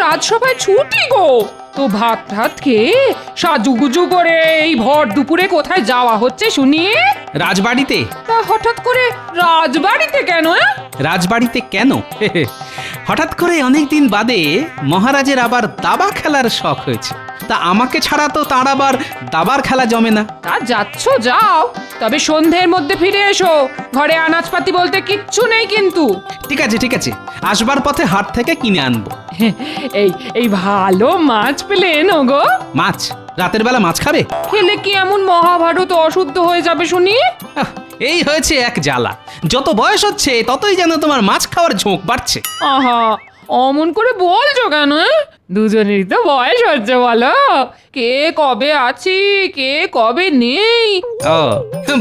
রাজসভায় ছুটি গো। তো ভাত ভাত খেয়ে সাজুগুজু করে এই ভর দুপুরে কোথায় যাওয়া হচ্ছে শুনি? রাজবাড়িতে। তা হঠাৎ করে রাজবাড়িতে কেন? রাজবাড়িতে কেন? হঠাৎ করে অনেকদিন বাদে মহারাজের আবার দাবা খেলার শখ হয়েছে। তা আমাকে ছাড়া তো তার আবার দাবার খেলা জমে না। তা যাচ্ছ যাও, তবে সন্ধ্যের মধ্যে ফিরে এসো। ঘরে আনাজপাতি বলতে কিচ্ছু নেই কিন্তু। ঠিক আছে ঠিক আছে, আসবার পথে হাট থেকে কিনে আনবো। এই এই ভালো মাছ পেলে এনো গো। মাছ? রাতের বেলা মাছ খাবে? খেলে কি এমন মহাভারত অশুদ্ধ হয়ে যাবে শুনি? আহ, এই হয়েছে এক জ্বালা। যত বয়স হচ্ছে ততই যেন তোমার মাছ খাওয়ার ঝোঁক বাড়ছে। আহা, অমন করে বলছো কেন? দুজনেরই তো বয়স হচ্ছে বলো। কে কবে আছি কে কবে নেই। ও,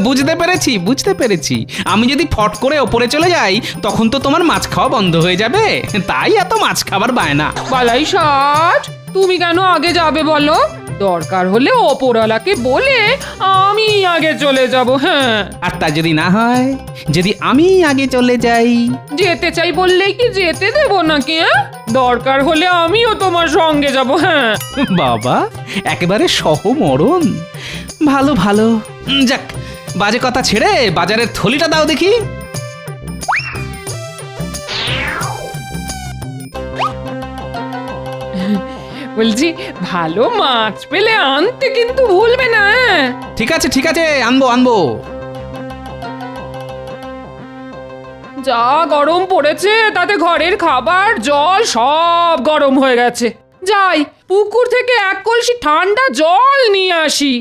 বুঝতে পেরেছি বুঝতে পেরেছি। আমি যদি ফট করে ওপরে চলে যাই তখন তো তোমার মাছ খাওয়া বন্ধ হয়ে যাবে, তাই এত মাছ খাবার বায়না। বালাই ষাট, তুমি কেন আগে যাবে বলো? দরকার হলে ওপরওয়ালাকে বলে আমি আগে চলে যাব। হ্যাঁ, আর তা যদি না হয়, যদি আমি আগে চলে যাই? যেতে চাই বললেই কি যেতে দেবো নাকি? দরকার হলে আমিও তোমার সঙ্গে যাব। হ্যাঁ, বাবা, একেবারে সহমরণ। ভালো ভালো। যাক, বাজে কথা ছেড়ে বাজারের থলিটা দাও দেখি। বলছি ভালো মাছ পেলে আনতে কিন্তু ভুলবে না। ঠিক আছে ঠিক আছে, আনবো আনবো। যা গরম পড়েছে তাতে ঘরের খাবার জল সব গরম হয়ে গেছে। যাই পুকুর থেকে এক কলসি ঠান্ডা জল নিয়ে আসি।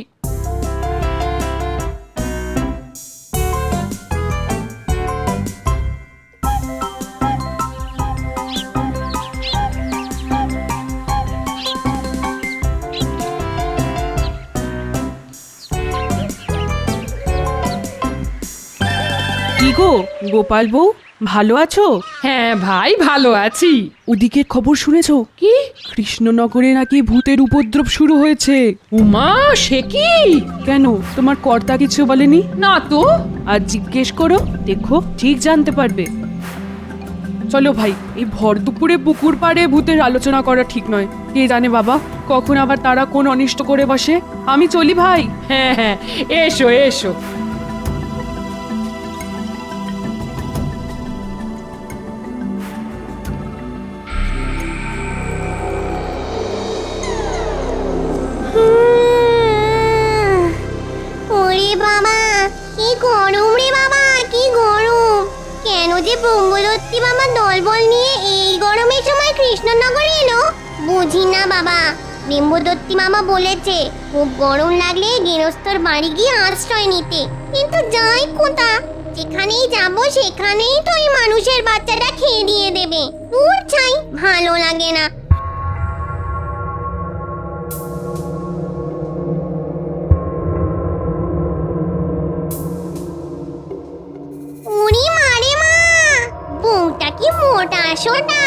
কি গো গোপাল বউ, ভালো আছো? হ্যাঁ ভাই, ভালো আছি। ওদিকের খবর শুনেছো? কি? কৃষ্ণনগরে নাকি ভূতের উপদ্রব শুরু হয়েছে। উমা, সে কি? কেন, তোমার কর্তা কিছু বলেনি? না তো। আর জিজ্ঞেস করো, দেখো ঠিক জানতে পারবে। চলো ভাই, এই ভর দুপুরে পুকুর পাড়ে ভূতের আলোচনা করা ঠিক নয়। কে জানে বাবা, কখন আবার তারা কোন অনিষ্ট করে বসে। আমি চলি ভাই। হ্যাঁ হ্যাঁ, এসো এসো। ওরে বাবা, কি গরম রে বাবা, কি গরম! কেন যে ব্রহ্মদত্তি মামা দলবল নিয়ে এই গরমের সময় কৃষ্ণনগরে এলো বুঝি না বাবা। ব্রহ্মদত্তি মামা বলেছে খুব গরম লাগলে গৃহস্থর বাড়ি গিয়ে আশ্রয় নিতে, কিন্তু যাই কোথা, যেখানেই যাব সেখানেই তো এই মানুষের বাচ্চাটা খেয়ে দিয়ে দেবে। দূর চাই, ভালো লাগে না। উনি মারে মা, বউটা কি মোটা সোটা!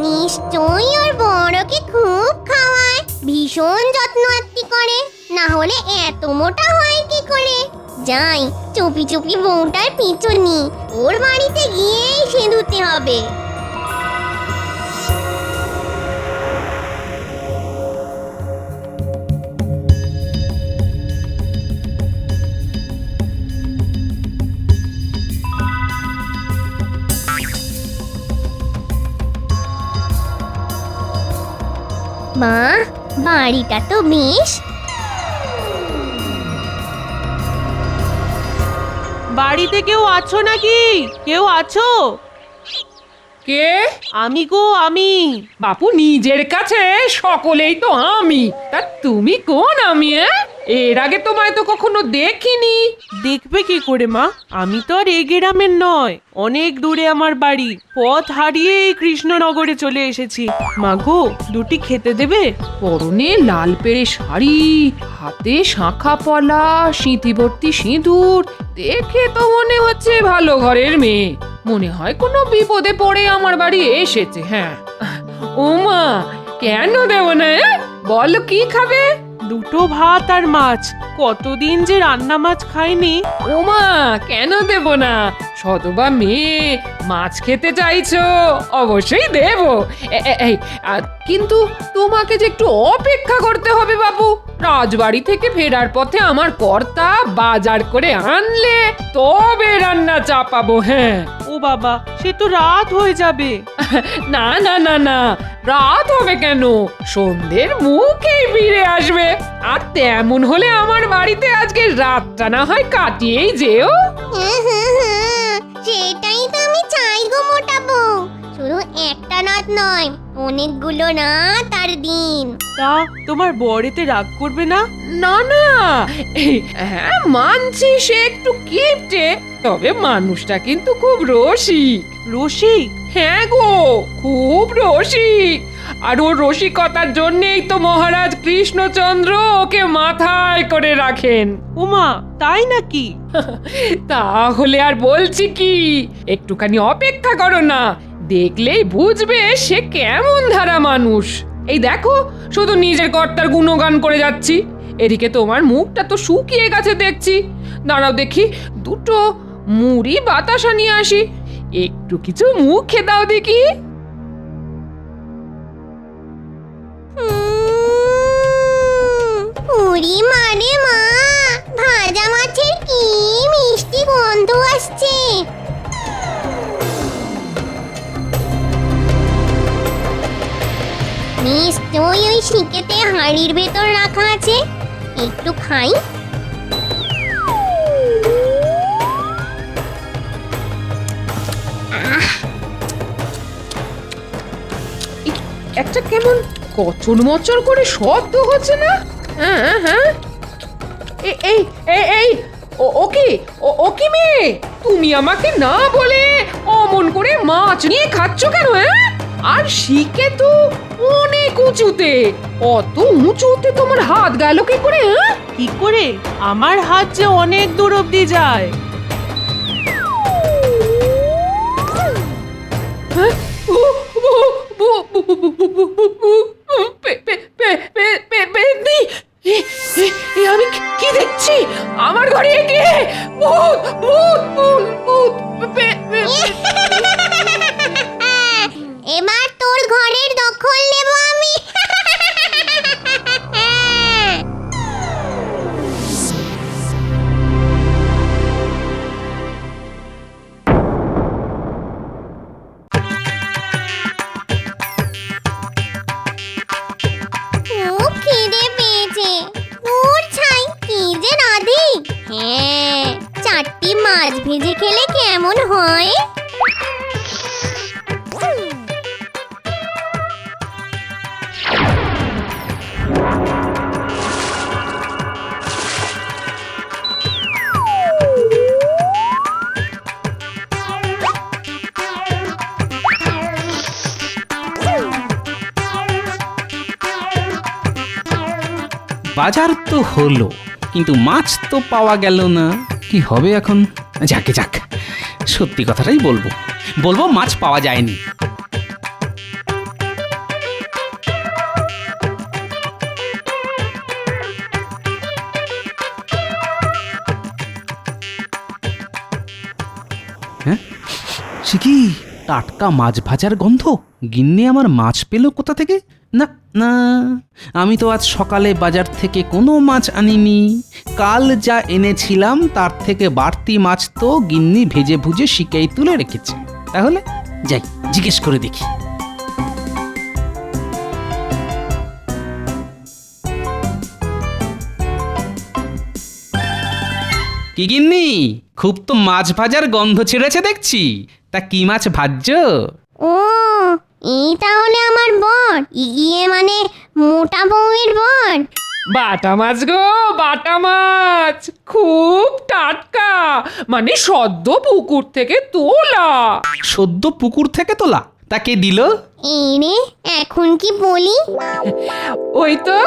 নিশ্চয়ই ওর বড়কে খুব খাওয়ায়, ভীষণ যত্ন আত্তি করে, না হলে এত মোটা হয় কি করে? যাই, চুপি চুপি বউটার পিছু নি, ওর বাড়িতে গিয়েই সিঁদুরতে হবে। মা, বাড়িটা তো বেশ। বাড়িতে কেউ আছো নাকি? কেউ আছো? কে? আমি গো, আমি। বাপু, নিজের কাছে সকলেই তো আমি, তা তুমি কোন আমি? এর আগে তোমায় তো কখনো দেখিনি। দেখবে কি করে মা, আমি তো আর এই গ্রামের নয়, অনেক দূরে আমার বাড়ি। পথ হারিয়ে এই কৃষ্ণনগরে চলে এসেছি। মা গো, দুটি খেতে দেবে? পরনে লাল পেড়ে শাড়ি, হাতে শাঁখা পলা, সিঁথি ভর্তি সিঁদুর, দেখে তো মনে হচ্ছে ভালো ঘরের মেয়ে। মনে হয় কোনো বিপদে পড়ে আমার বাড়ি এসেছে। হ্যাঁ, ওমা, কেন দেব না? বলো কি খাবে? দুটো ভাত আর মাছ, কতদিন যে রান্না মাছ খাইনি। ওমা, কেন দেব না? সতবা মেয়ে, মাছ খেতে চাইছো, অবশ্যই দেব। এই কিন্তু তোমাকে যে একটু অপেক্ষা করতে হবে বাবু। রাজবাড়ি থেকে ফেরার পথে আমার কর্তা বাজার করে আনলে তবে রান্না চাপাবো। হ্যাঁ। ও বাবা, সে তো রাত হয়ে যাবে। না না না না, রাত হবে কেন? সন্ধ্যের মুখেই ফিরে আসবে। আর তেমন হলে আমার বাড়িতে আজকে রাতটা না হয় কাটিয়েই যেও। সেটাই তো আমি চাই গো মোটা বউ। শুধু একটা রাত নয়, অনেকগুলো রাত আর দিন। তা তোমার বরেতে রাগ করবে না? না না, হ্যাঁ মানছি সে একটু কিপটে, তবে মানুষটা কিন্তু খুব রসিক। রসিক? হ্যাঁ গো, খুব রসিক। আর ওর রসিকতার জন্যেই তো মহারাজ কৃষ্ণচন্দ্র ওকে মাথায় করে রাখেন। উমা, তাই নাকি? তাহলে আর বলছি কি, একটুখানি অপেক্ষা করো না, দেখলেই বুঝবে সে কেমন ধারা মানুষ। এই দেখো, শুধু নিজের কর্তার গুণগান করে যাচ্ছি, এদিকে তোমার মুখটা তো শুকিয়ে গেছে দেখছি। দাঁড়াও দেখি, দুটো মুড়ি বাতাসা নিয়ে আসি, একটু কিছু মুখে দাও দেখি। পুরি মানে মা, ভাজা মাছের কি মিষ্টি গন্ধ আসছে। নিশ্চয়ই ওই শিকেতে হাঁড়ির ভেতর রাখা আছে, একটু খাই। একটা কেমন কচর মচর করে শব্দ হচ্ছে না? হ্যাঁ হ্যাঁ, এই এই এই ও কি মেয়ে, তুমি আমাকে না বলে অমন করে মাছ নিয়ে খাচ্ছ কেন? হ্যাঁ, আর শিকে তো অনেক উঁচুতে, অত উঁচুতে তোমার হাত গেল কি করে? হ্যাঁ, কি করে? আমার হাত যে অনেক দূর অব্দি যায়। হ্যাঁ? আমি কি দেখছি? আমার ঘরে কে? ভূত ভূত ভূত ভূত! এবার তোর ঘরের দখল নেব আমি। খুব খিদে পেয়েছে। তোর ছাই কি যে রাধি। হ্যাঁ, 4টি মাছ ভেজে খেলে কেমন হয়? বাজার তো হলো, কিন্তু মাছ তো পাওয়া গেল না। কি হবে এখন? যাকে যাক, সত্যি কথাটাই বলবো মাছ পাওয়া যায়নি। হ্যাঁ, সে কি টাটকা মাছ ভাজার গন্ধ? গিন্নি আমার মাছ পেল কোথা থেকে? না না, আমি তো আজ সকালে বাজার থেকে কোনো মাছ আনিনি। কাল যা এনেছিলাম তার থেকে বাড়তি মাছ তো গিন্নি ভেজে ভুজে শিকেই তুলে রেখেছে। তাহলে যাই, জিজ্ঞেস করে দেখি। কি গিন্নি, খুব তো মাছ ভাজার গন্ধ ছেড়েছে দেখছি। তা কি মাছ ভাজছো? ও, এই তাহলে আমার বর, ইয়ে মানে মোটা বউয়ের বর। বাটা মাছ গো, বাটা মাছ, খুব টাটকা, মানে সদ্য পুকুর থেকে তোলা। সদ্য পুকুর থেকে তোলা? তা কে দিল? এই রে, এখন কি বলি? ওই তো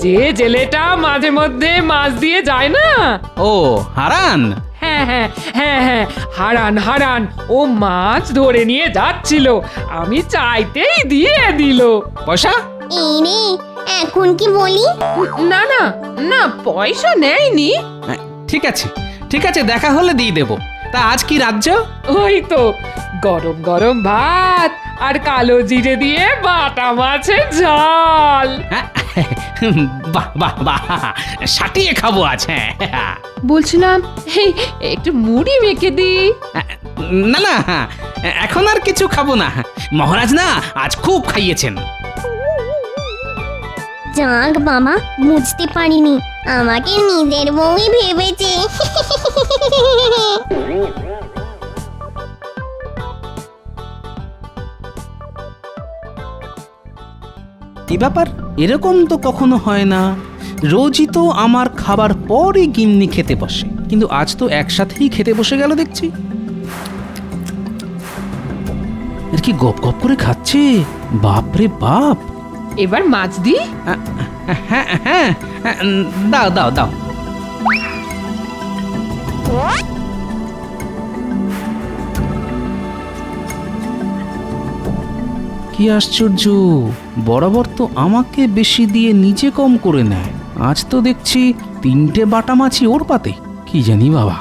যে জেলেটা মাঝে মধ্যে মাছ দিয়ে যায় না। ও, হারান। হ্যাঁ হ্যাঁ হ্যাঁ হ্যাঁ, হারান হারান, ও মাছ ধরে নিয়ে যাচ্ছিল, আমি চাইতেই দিয়ে দিল। পয়সা? এই রে, এখন কি বলি? না না না, পয়সা নেয়নি। ঠিক আছে ঠিক আছে, দেখা হলে দিয়ে দেবো। তা আজ কি রাজ্য? ওই তো গরম গরম ভাত আর কালো জিরে দিয়ে বাটা মাছের ঝাল। হ্যাঁ, বাহ বাহ বাহ, সাটিয়ে খাবো আজ। হ্যাঁ, বলছিলাম এই একটু মুড়ি মেখে দি। না না, এখন আর কিছু খাবো না। মহারাজ না আজ খুব খাইয়েছেন। যাক বাবা, বুঝতে পারিনি আমাকে নিজের বউই ভেবেছে। কি ব্যাপার, এরকম তো কখনো হয় না। রোজই তো আমার খাবার পরই গিন্নি খেতে বসে, কিন্তু আজ তো একসাথেই খেতে বসে গেল দেখছি। এর কি গপ গপ করে খাচ্ছে, বাপরে বাপ। এবার মাছ দি। হ্যাঁ হ্যাঁ, দাও দাও দাও। কি আশ্চর্য, বরাবর তো আমাকে বেশি দিয়ে নিজে কম করে নেয়, আজ তো দেখছি 3টে বাটা মাছি ওর পাতে। কি জানি বাবা।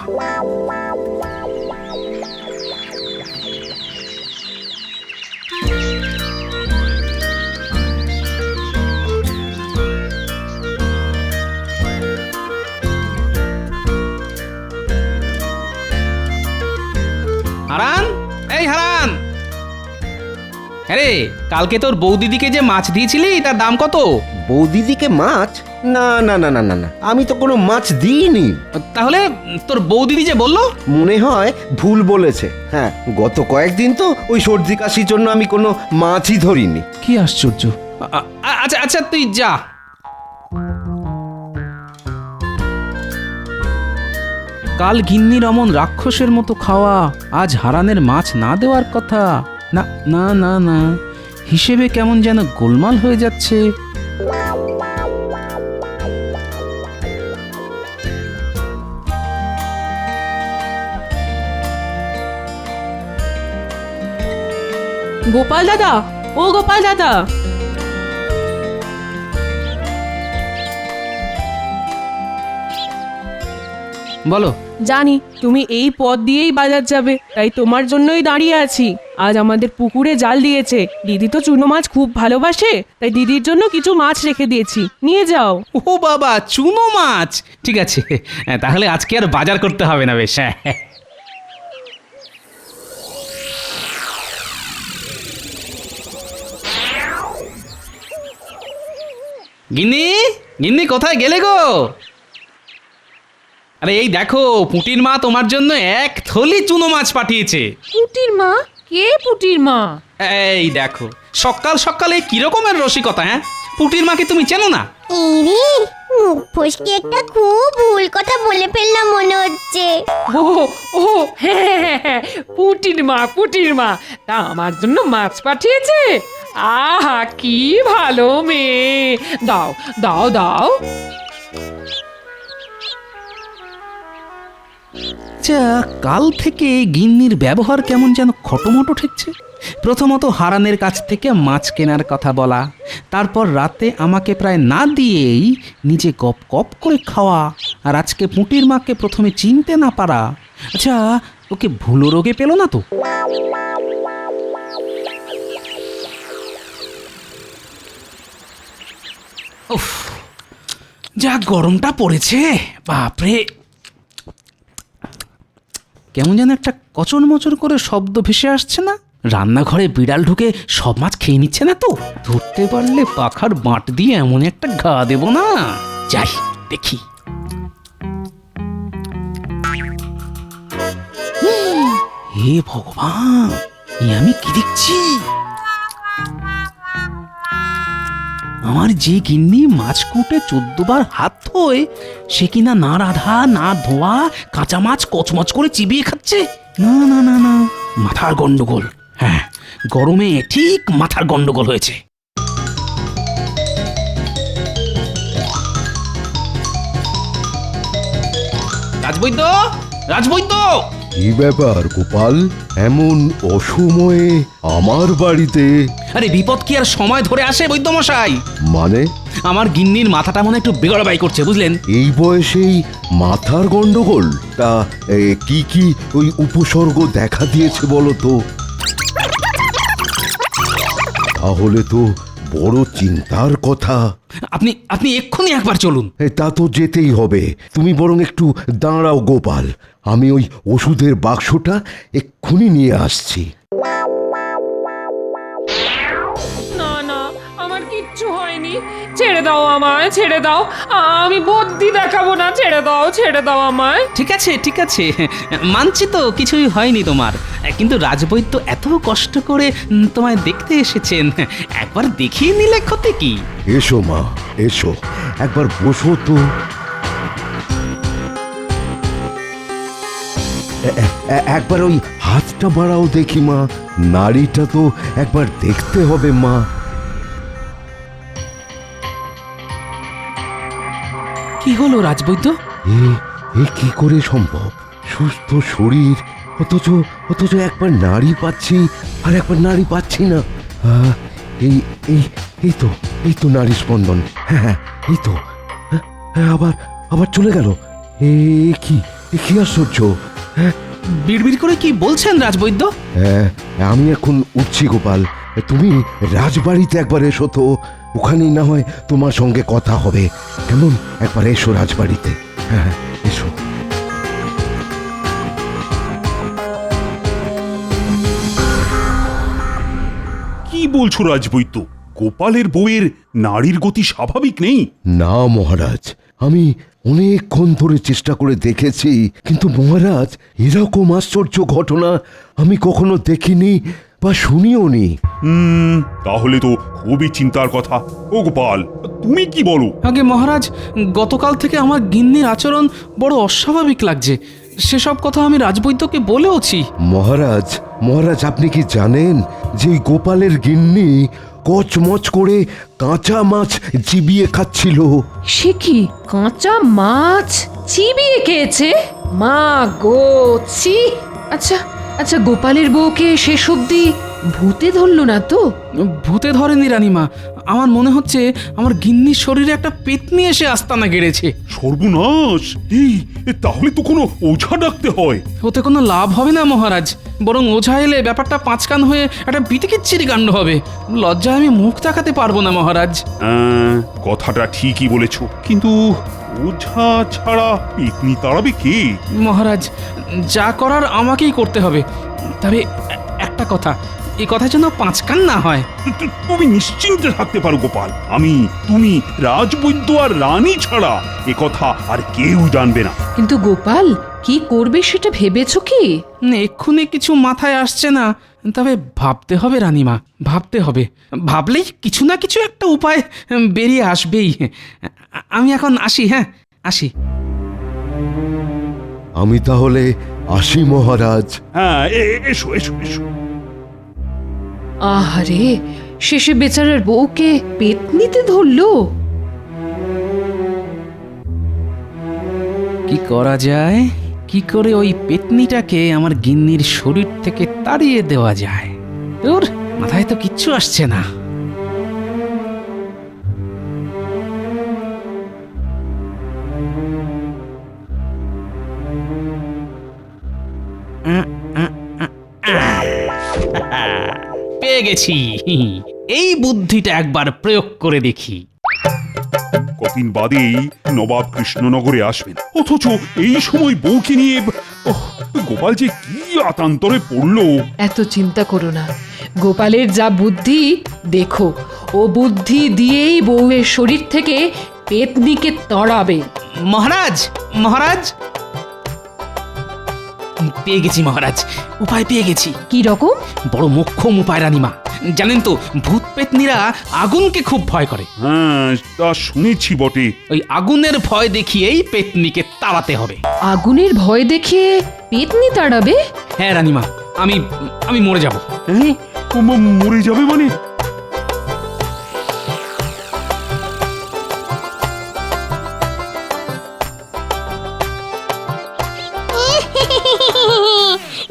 হারান, এই হারান। আরে কালকে তোর বৌদিদিকে যে মাছ দিয়েছিলি তার দাম কত? বৌদিদিকে মাছ? না না না না না না, আমি তো কোনো মাছ দিইনি। তাহলে তোর বৌদিদি যে বললো? মনে হয় ভুল বলেছে। হ্যাঁ, গত কয়েকদিন তো ওই সর্দি কাশির জন্য আমি কোনো মাছই ধরিনি। কি আশ্চর্য। আচ্ছা আচ্ছা, তুই যা। কাল গিন্নির অমন রাক্ষসের মতো খাওয়া, আজ হারানের মাছ না দেওয়ার কথা। না না না না, হিসেবে কেমন যেন গোলমাল হয়ে যাচ্ছে। গোপাল দাদা, ও গোপাল দাদা। বলো। জানি তুমি এই পথ দিয়েই বাজার যাবে, তাই তোমার জন্যই দাঁড়িয়ে আছি। আজ আমাদের পুকুরে জাল দিয়েছে, দিদি তো চুনো মাছ খুব ভালোবাসে, তাই দিদির জন্য কিছু মাছ রেখে দিয়েছি, নিয়ে যাও। ও বাবা, চুনো মাছ! ঠিক আছে, তাহলে আজকে আর বাজার করতে হবে না। বেশ। গিন্নি, গিন্নি কোথায় গেলে গো? আরে এই দেখো, পুটির মা তোমার জন্য 1 থলি চুনো মাছ পাঠিয়েছে। পুটির মা? কে পুটির মা? এই দেখো, সকাল সকালে কি রকমের রসিকতা। হ্যাঁ, পুটির মাকে তুমি চেনো না? এই রে, মুখ ফসকে একটা খুব ভুল কথা বলে ফেললাম মনে হচ্ছে। ও ও হ্যাঁ হ্যাঁ হ্যাঁ, পুটির মা, পুটির মা। তা আমার জন্য মাছ পাঠিয়েছে? আহা, কি ভালো মেয়ে। দাও দাও দাও। আচ্ছা, কাল থেকে গিন্নির ব্যবহার কেমন যেন খটোমটো ঠেকছে। প্রথমত হারানের কাছ থেকে মাছ কেনার কথা বলা, তারপর রাতে আমাকে প্রায় না দিয়েই নিজে গপ গপ করে খাওয়া, আর আজকে পুঁটির মাকে প্রথমে চিনতে না পারা। আচ্ছা, ওকে ভুলো রোগে পেল না তো? উফ, যা গরমটা পড়েছে, বাপরে। কেমন যেন একটা কচর মচর করে শব্দ ভেসে আসছে না? রান্নাঘরে বিড়াল ঢুকে সব মাছ খেয়ে নিচ্ছে না তো? ধরতে পারলে পাখার বাঁট দিয়ে এমন একটা ঘা দেব না। যাই দেখি। হে ভগবান, এ আমি কি দেখছি? আমার যে গিন্নি মাছ কুটে 14 বার হাত ধোয়, সে কিনা না রাধা না ধোয়া কাঁচা মাছ কচমচ করে চিবিয়ে খাচ্ছে। না না না না, মাথার গন্ডগোল। হ্যাঁ, গরমে ঠিক মাথার গন্ডগোল হয়েছে। রাজবৈদ্য, রাজবৈদ্য! কি ব্যাপার গোপাল, এমন অসময়ে আমার বাড়িতে? আরে বিপদ কি আর সময় ধরে আসে বৈদ্যমশাই? মানে আমার গিন্নির মাথাটা মনে একটু বেগড়াবাই করছে বুঝলেন। এই বয়সেই মাথার গন্ডগোল? তা কি কি ওই উপসর্গ দেখা দিয়েছে বলো তো? তাহলে তো বড় চিন্তার কথা। আপনি আপনি এক্ষুনি একবার চলুন। তা তো যেতেই হবে। তুমি বরং একটু দাঁড়াও গোপাল, আমি ওই ওষুধের বাক্সটা এক্ষুনি নিয়ে আসছি। না না, আমার কিচ্ছু হয়নি, ছেড়ে দাও আমায়, ছেড়ে দাও, আমি বুদ্ধি দেখাবো না, ছেড়ে দাও আমায়। ঠিক আছে ঠিক আছে, মানছি তো কিছুই হয়নি তোমার, কিন্তু রাজবৈদ্য এত কষ্ট করে তোমায় দেখতে এসেছেন, একবার দেখিয়ে নিলে ক্ষতি কি? এসো মা, এসো, একবার বসো তো। একবার ওই হাতটা বাড়াও দেখি মা, নাড়িটা তো একবার দেখতে হবে মা। কি হলো রাজবৈদ্য? এ কি করে সম্ভব? সুস্থ শরীর, অথচ অথচ একবার নাড়ি পাচ্ছি আর একবার নাড়ি পাচ্ছি না। এই এই এই তো নাড়ি স্পন্দন। হ্যাঁ হ্যাঁ, এই তো। হ্যাঁ, আবার আবার চলে গেল। এ কি আশ্চর্য! হ্যাঁ বিড়বিড় করে কি বলছেন রাজবৈদ্য? হ্যাঁ, আমি এখন উঠছি গোপাল, তুমি রাজবাড়িতে একবার এসো তো, ওখানেই না হয় তোমার সঙ্গে কথা হবে। কেমন? একবার এসো রাজবাড়িতে। হ্যাঁ হ্যাঁ, এসো। কি বলছো রাজবৈদ্য? গোপালের বউয়ের নাড়ির গতি স্বাভাবিক নেই? না মহারাজ, আমি অনেকক্ষণ ধরে চেষ্টা করে দেখেছি, কিন্তু মহারাজ এরকম আশ্চর্য ঘটনা আমি কখনো দেখিনি বা শুনিও নি। তাহলে তো খুবই চিন্তার কথা। ও গোপাল, তুমি কি বলো? আগে মহারাজ, গতকাল থেকে আমার গিন্নির আচরণ বড় অস্বাভাবিক লাগছে, সেসব কথা আমি রাজবৈদ্যকে বলেওছি। মহারাজ, মহারাজ আপনি কি জানেন যে এই গোপালের গিন্নি কচমচ করে কাঁচা মাছ চিবিয়ে খাচ্ছিল? সে কি, কাঁচা মাছ চিবিয়ে খেয়েছে? মা গো, ছি! আচ্ছা আচ্ছা, গোপালের বউকে শেষ অবধি ভূতে ধরল না তো? ভূতে ধরেনি রানীমা, আমার মনে হচ্ছে আমার গিন্নির শরীরে একটা পেতনি এসে আস্তানা গেড়েছে। সর্বনাশ! তাহলে তো কোনো ওঝা ডাকতে হয়। ওতে কোনো লাভ হবে না মহারাজ, বরং ওঝা এলে ব্যাপারটা পাঁচকান হয়ে একটা বিতিকিচ্ছিরি কাণ্ড হবে। লজ্জায় আমি মুখ দেখাতে পারবো না মহারাজ। কথাটা ঠিকই বলেছো, কিন্তু ওঝা ছাড়া পেতনি তাড়াবে কে? মহারাজ, যা করার আমাকেই করতে হবে, তবে একটা কথা, এই কথা যেন পাঁচকান না হয়। তুমি নিশ্চিন্তে থাকতে পারো গোপাল, আমি, তুমি, রাজবৈদ্য আর রানী ছাড়া এ কথা আর কেউ জানবে না। কিন্তু গোপাল কি করবে সেটা ভেবেছো কি? এক্ষুনি কিছু মাথায় আসছে না, তবে ভাবতে হবে রানীমা, ভাবতে হবে। ভাবলেই কিছু না কিছু একটা উপায় বেরিয়ে আসবেই। আমি এখন আসি, হ্যাঁ আসি। আমি তাহলে আসি মহারাজ। হ্যাঁ, এসো এসো এসো। আহারে, শেষে বেচারার বউকে পেতনিতে ধরলো। কি করা যায়, কি করে ওই পেতনিটাকে আমার গিন্নির শরীর থেকে তাড়িয়ে দেওয়া যায়? তোর মাথায় তো কিচ্ছু আসছে না। পেয়ে গেছি, এই বুদ্ধিটা একবার প্রয়োগ করে দেখি। কদিন বাদেই নবাব কৃষ্ণনগরে আসবেন, অথচ এই সময় বউকে নিয়ে গোপাল যে কি আতান্তরে পড়লো। এত চিন্তা করো না, গোপালের যা বুদ্ধি দেখো, ও বুদ্ধি দিয়েই বউয়ের শরীর থেকে পেতনিকে তাড়াবে। মহারাজ, মহারাজ, পেয়ে গেছি মহারাজ, উপায় পেয়ে গেছি। কি রকম? বড় মোক্ষম উপায় রানীমা। জানেন তো, ভূত পেতনিরা আগুনকে খুব ভয় করে। হ্যাঁ, তা শুনেছি বটে। ওই আগুনের ভয় দেখিয়েই পেতনিকে তাড়াতে হবে। আগুনের ভয় দেখিয়ে পেতনি তাড়াবে? হ্যাঁ রানীমা, আমি আমি মরে যাব। হ্যাঁ, মরে যাবে মানে?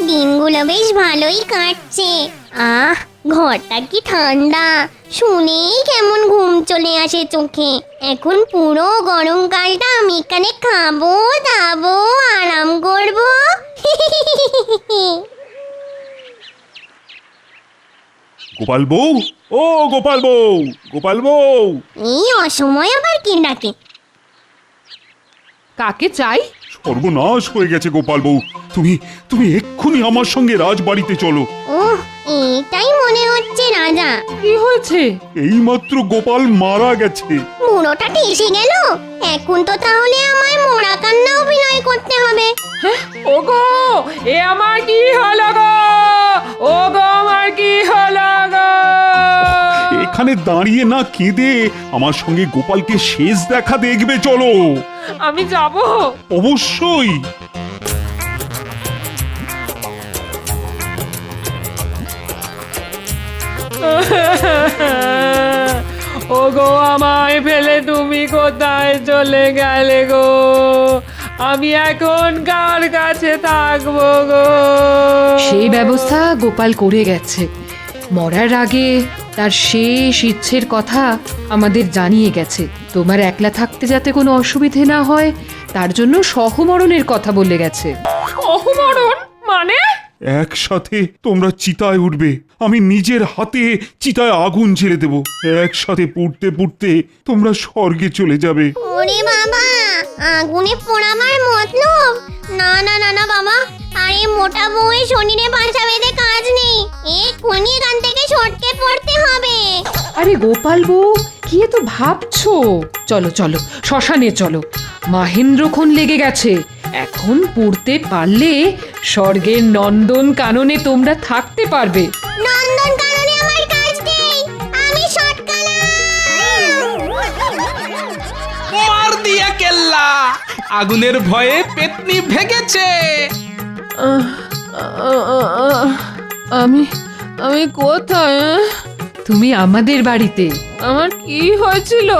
দিনগুলো দিনগুলো বেশ ভালোই কাটছে। আহ, ঘরটা কি ঠান্ডা, শুনেই কেমন ঘুম চলে আসে চোখে। এখন পুরো গরমকালটা আমি এখানে খাবো দাবো আরাম করবো। গোপাল বউ, ও গোপাল বউ, গোপাল বউ। এই অসময় আবার কি ডাকে? কাকে চাই? সর্বনাশ হয়ে গেছে গোপাল বউ, তুমি তুমি এক্ষুনি আমার সঙ্গে রাজবাড়িতে চলো। ওহ, এটাই মনে হচ্ছে রাজা। কি হয়েছে? এইমাত্র গোপাল মারা গেছে। বুড়োটা এসে গেল, এখন তো তাহলে আমায় মোড়া কান্না অভিনয় করতে হবে। ওগো, এ আমার কি হলো গো? ওগো, আমার কি হলো গো? এখানে দাঁড়িয়ে না কেঁদে আমার সঙ্গে গোপালকে শেষ দেখা দেখবে চলো। আমি যাব। অবশ্যই। ওগো, আমায় ফেলে তুমি কোথায় চলে গেলে গো? আমি এখন কার কাছে থাকবো গো? সেই ব্যবস্থা গোপাল করে গেছে। মরার আগে তার শেষ ইচ্ছের কথা আমাদের জানিয়ে গেছে। তোমার একলা থাকতে যাতে কোনো অসুবিধে না হয় তার জন্য সহমরণের কথা বলে গেছে। সহমরণ মানে? একসাথে তোমরা চিতায় উঠবে, আমি নিজের হাতে চিতায় আগুন ছেড়ে দেব। একসাথে পুড়তে পুড়তে তোমরা স্বর্গে চলে যাবে। ওরে বাবা, আগুনে পোড়াবার মতলব? না না না না বাবা, আরে মোটা বউয়ের শরীরে বাঁচা বেঁধে কাজ নেই, এক্ষুনি এখান থেকে সটকে পড়তে হবে। আরে গোপাল বউ, কি এত ভাবছো? চলো চলো, শ্মশানে চলো। মাহেন্দ্রক্ষণ লেগে গেছে। এখন পড়তে পারলে স্বর্গের নন্দন কাননে তোমরা থাকতে পারবে। নন্দন কাননে আমার কাজ নেই, আমি সটকালাম। মার দিয়া কেল্লা, আগুনের ভয়ে পেতনি ভেগেছে। আমি আমি কোথায়? তুমি আমাদের বাড়িতে। আমার কি হয়েছিল?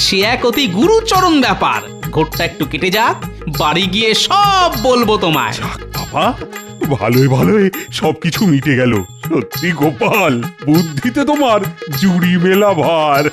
সে এক অতি গুরুচরণ ব্যাপার। ঘোরটা একটু কেটে যাক, বাড়ি গিয়ে সব বলবো তোমায়। বাবা, ভালোই ভালোই সবকিছু মিটে গেল। সত্যি গোপাল, বুদ্ধিতে তোমার জুড়ি মেলা ভার।